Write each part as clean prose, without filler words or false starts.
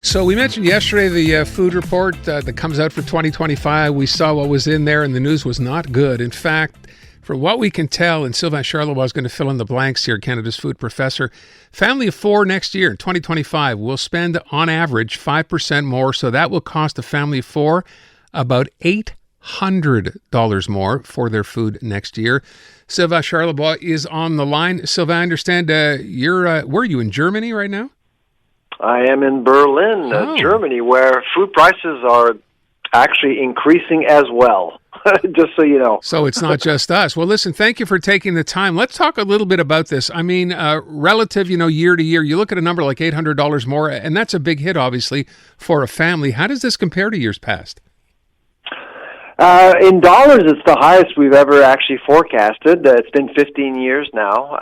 So we mentioned yesterday the food report that comes out for 2025. We saw what was in there, and the news was not good. In fact, from what we can tell, and Sylvain Charlebois is going to fill in the blanks here, Canada's food professor, family of four next year, in 2025, will spend on average 5% more. So that will cost a family of four about $800 more for their food next year. Sylvain Charlebois is on the line. Sylvain, I understand where are you, in Germany right now? I am in Berlin, Germany, where food prices are actually increasing as well, just so you know. So it's not just us. Well, listen, thank you for taking the time. Let's talk a little bit about this. I mean, relative, year to year, you look at a number like $800 more, and that's a big hit, obviously, for a family. How does this compare to years past? In dollars, it's the highest we've ever actually forecasted. It's been 15 years now.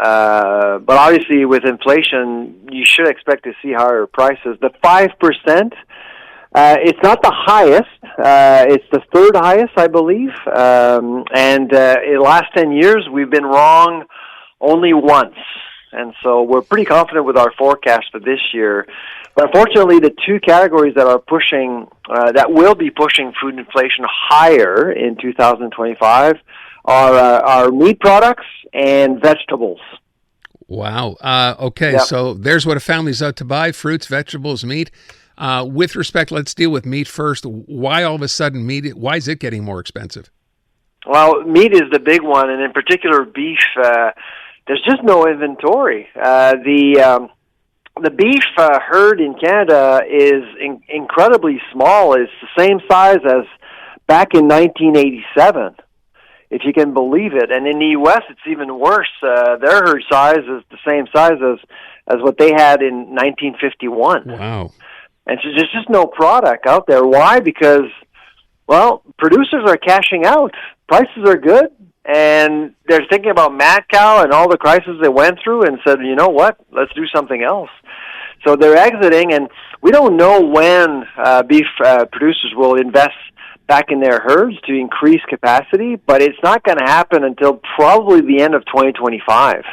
But obviously, with inflation, you should expect to see higher prices. The 5%, it's not the highest. It's the third highest, I believe. In the last 10 years, we've been wrong only once. And so we're pretty confident with our forecast for this year. But unfortunately, the two categories that are pushing, that will be pushing food inflation higher in 2025 are meat products and vegetables. Wow. Okay, yep. So there's what a family's out to buy: fruits, vegetables, meat. With respect, let's deal with meat first. Why all of a sudden meat? Why is it getting more expensive? Well, meat is the big one, and in particular beef. There's just no inventory. The beef herd in Canada is incredibly small. It's the same size as back in 1987, if you can believe it. And in the U.S., it's even worse. Their herd size is the same size as what they had in 1951. Wow. And so there's just no product out there. Why? Because, well, producers are cashing out. Prices are good. And they're thinking about mad cow and all the crises they went through and said, you know what, let's do something else. So they're exiting, and we don't know when beef producers will invest back in their herds to increase capacity, but it's not going to happen until probably the end of 2025.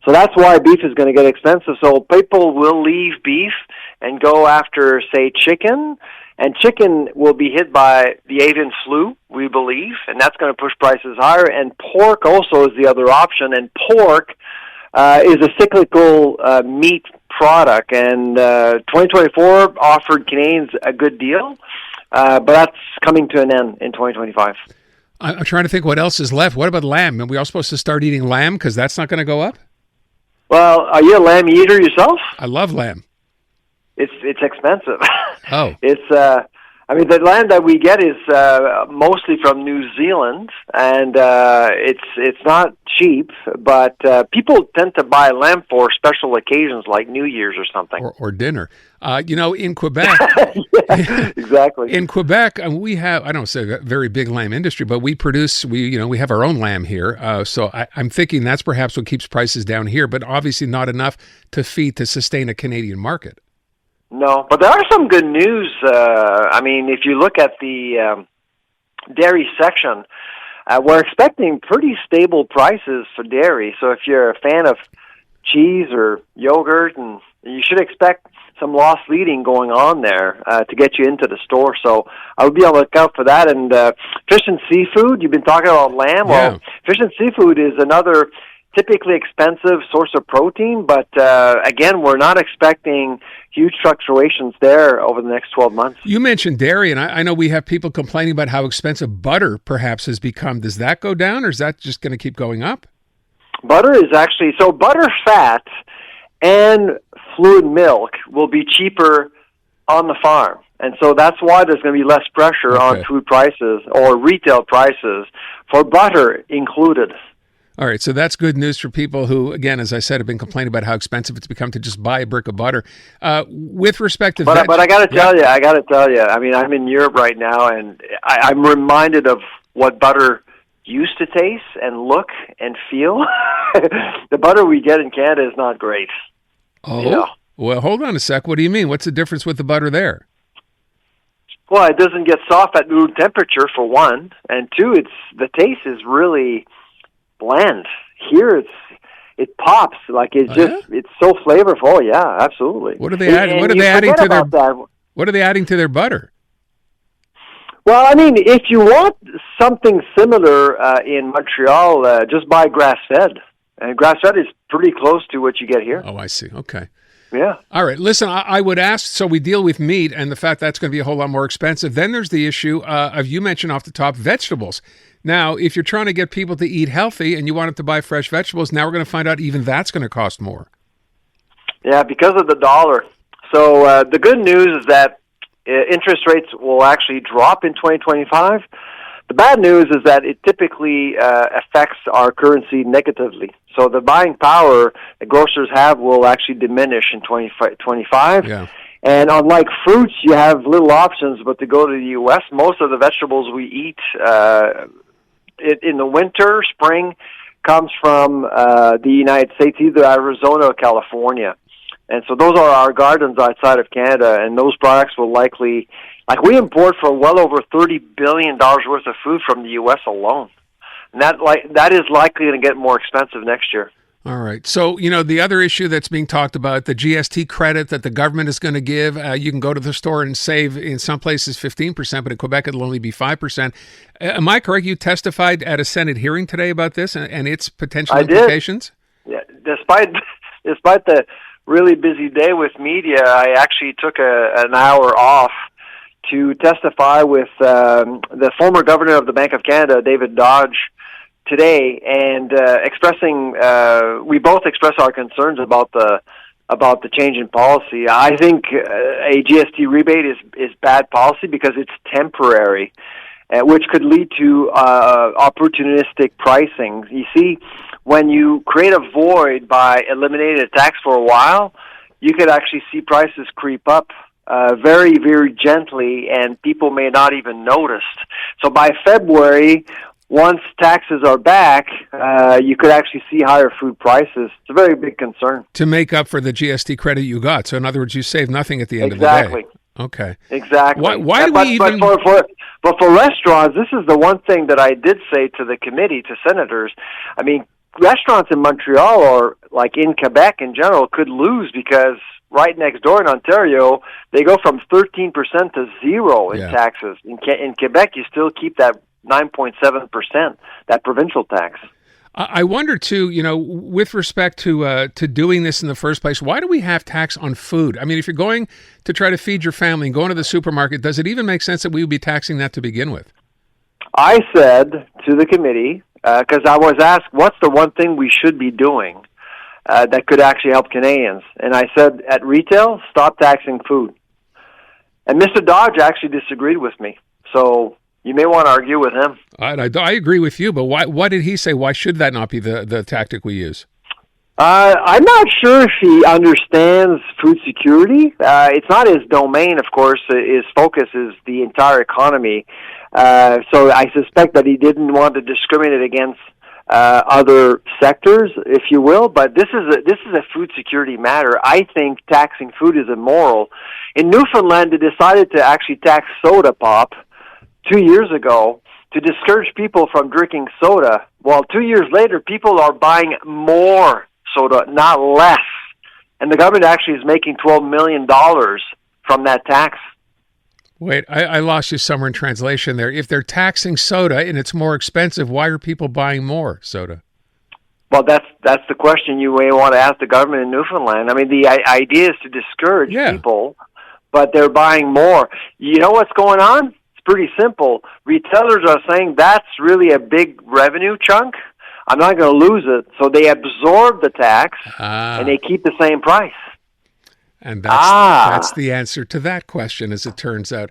So that's why beef is going to get expensive. So people will leave beef and go after, say, chicken. And chicken will be hit by the avian flu, we believe, and that's going to push prices higher. And pork also is the other option. And pork is a cyclical meat product. And 2024 offered Canadians a good deal, but that's coming to an end in 2025. I'm trying to think what else is left. What about lamb? Are we all supposed to start eating lamb because that's not going to go up? Well, are you a lamb eater yourself? I love lamb. It's expensive. Oh. It's the land that we get is mostly from New Zealand, and it's not cheap, but people tend to buy lamb for special occasions like New Year's or something. Or dinner. In Quebec. Yeah, exactly. In Quebec, we have, I don't say a very big lamb industry, but we have our own lamb here. So I'm thinking that's perhaps what keeps prices down here, but obviously not enough to sustain a Canadian market. No, but there are some good news. If you look at the dairy section, we're expecting pretty stable prices for dairy. So if you're a fan of cheese or yogurt, and you should expect some loss leading going on there to get you into the store. So I would be on the lookout for that. And fish and seafood, you've been talking about lamb. Yeah. Well, fish and seafood is another typically expensive source of protein, but again, we're not expecting huge fluctuations there over the next 12 months. You mentioned dairy, and I know we have people complaining about how expensive butter perhaps has become. Does that go down, or is that just going to keep going up? Butter is actually, so butter fat and fluid milk will be cheaper on the farm. And so that's why there's going to be less pressure on food prices or retail prices for butter included. All right, so that's good news for people who, again, as I said, have been complaining about how expensive it's become to just buy a brick of butter. With respect to but I got to tell you, I mean, I'm in Europe right now, and I'm reminded of what butter used to taste and look and feel. The butter we get in Canada is not great. Oh, Well, hold on a sec. What do you mean? What's the difference with the butter there? Well, it doesn't get soft at room temperature, for one, and two, the taste is really bland. Here, it pops. Like it's so flavorful. Oh, yeah, absolutely. What are they adding? What are they adding to their? What are they adding to their butter? Well, I mean, if you want something similar in Montreal, just buy grass-fed. And grass-fed is pretty close to what you get here. Oh, I see. Okay. Yeah. All right. Listen, I would ask, so we deal with meat and the fact that's going to be a whole lot more expensive. Then there's the issue of, you mentioned off the top, vegetables. Now, if you're trying to get people to eat healthy and you want them to buy fresh vegetables, now we're going to find out even that's going to cost more. Yeah, because of the dollar. So the good news is that interest rates will actually drop in 2025. The bad news is that it typically affects our currency negatively. So the buying power that grocers have will actually diminish in 2025. Yeah. And unlike fruits, you have little options, but to go to the U.S., most of the vegetables we eat in the winter, spring, comes from the United States, either Arizona or California. And so those are our gardens outside of Canada, and those products will likely, like we import for well over $30 billion worth of food from the U.S. alone. And that is likely going to get more expensive next year. All right. So, the other issue that's being talked about, the GST credit that the government is going to give, you can go to the store and save in some places 15%, but in Quebec it'll only be 5%. Am I correct? You testified at a Senate hearing today about this and its potential implications? Yeah. Despite the really busy day with media, I actually took an hour off to testify with the former governor of the Bank of Canada, David Dodge, today, and we both expressed our concerns about the change in policy. I think a GST rebate is bad policy because it's temporary, which could lead to opportunistic pricing. You see, when you create a void by eliminating a tax for a while, you could actually see prices creep up very, very gently, and people may not even notice. So by February, once taxes are back, you could actually see higher food prices. It's a very big concern. To make up for the GST credit you got. So in other words, you save nothing at the end Exactly. of the day. Okay. Exactly. Why do we even... But for restaurants, this is the one thing that I did say to the committee, to senators. I mean, restaurants in Montreal or like in Quebec in general could lose because right next door in Ontario, they go from 13% to 0 in taxes. In Quebec, you still keep that 9.7%, that provincial tax. I wonder, too, with respect to doing this in the first place, why do we have tax on food? I mean, if you're going to try to feed your family and going to the supermarket, does it even make sense that we would be taxing that to begin with? I said to the committee, because I was asked, what's the one thing we should be doing that could actually help Canadians? And I said, at retail, stop taxing food. And Mr. Dodge actually disagreed with me. So you may want to argue with him. I agree with you, but what did he say? Why should that not be the tactic we use? I'm not sure if he understands food security. It's not his domain, of course. His focus is the entire economy. So I suspect that he didn't want to discriminate against other sectors, if you will. But this is a food security matter. I think taxing food is immoral. In Newfoundland, they decided to actually tax soda pop 2 years ago to discourage people from drinking soda. Well, 2 years later, people are buying more soda, not less. And the government actually is making $12 million from that tax. Wait, I lost you somewhere in translation there. If they're taxing soda and it's more expensive, why are people buying more soda? Well, that's the question you may want to ask the government in Newfoundland. I mean, the idea is to discourage people, but they're buying more. You know what's going on? Pretty simple. Retailers are saying that's really a big revenue chunk. I'm not going to lose it. So they absorb the tax and they keep the same price. And that's the answer to that question, as it turns out.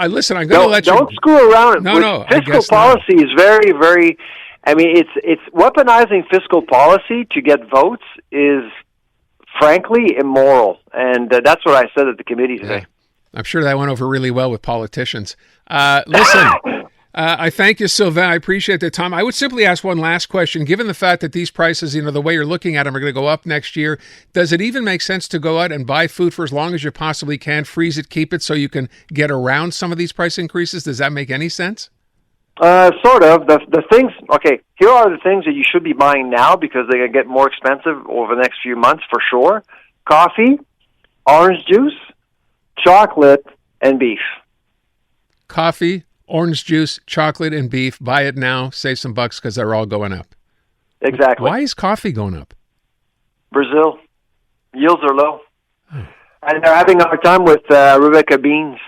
Listen, I'm going to let you... Don't screw around. No, fiscal policy is very, very... I mean, it's weaponizing fiscal policy to get votes is, frankly, immoral. And that's what I said at the committee today. Yeah. I'm sure that went over really well with politicians. Listen, I thank you, Sylvain. I appreciate the time. I would simply ask one last question. Given the fact that these prices, the way you're looking at them are going to go up next year, does it even make sense to go out and buy food for as long as you possibly can, freeze it, keep it so you can get around some of these price increases? Does that make any sense? Sort of. The things, okay, here are the things that you should be buying now because they're going to get more expensive over the next few months for sure. Coffee, orange juice, chocolate, and beef. Coffee, orange juice, chocolate, and beef. Buy it now. Save some bucks because they're all going up. Exactly. Why is coffee going up? Brazil. Yields are low. And they're having a hard time with Arabica beans.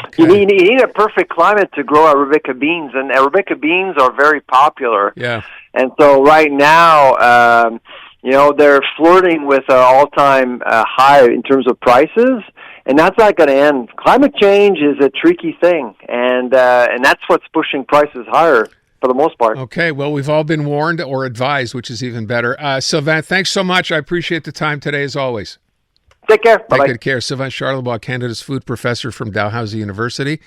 Okay. You need a perfect climate to grow Arabica beans, and Arabica beans are very popular. Yeah. And so right now, they're flirting with an all-time high in terms of prices, and that's not going to end. Climate change is a tricky thing, and that's what's pushing prices higher for the most part. Okay, well, we've all been warned or advised, which is even better. Sylvain, thanks so much. I appreciate the time today, as always. Take care. Bye-bye. Take good care. Sylvain Charlebois, Canada's food professor from Dalhousie University.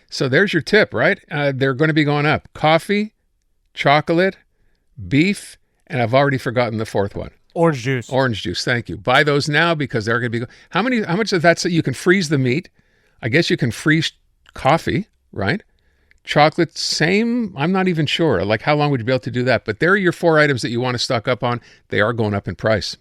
So there's your tip, right? They're going to be going up. Coffee, chocolate, beef, and I've already forgotten the fourth one. Orange juice. Orange juice. Thank you. Buy those now because they're going to be. How much of that? So you can freeze the meat. I guess you can freeze coffee, right? Chocolate, same. I'm not even sure. Like, how long would you be able to do that? But there are your 4 items that you want to stock up on. They are going up in price.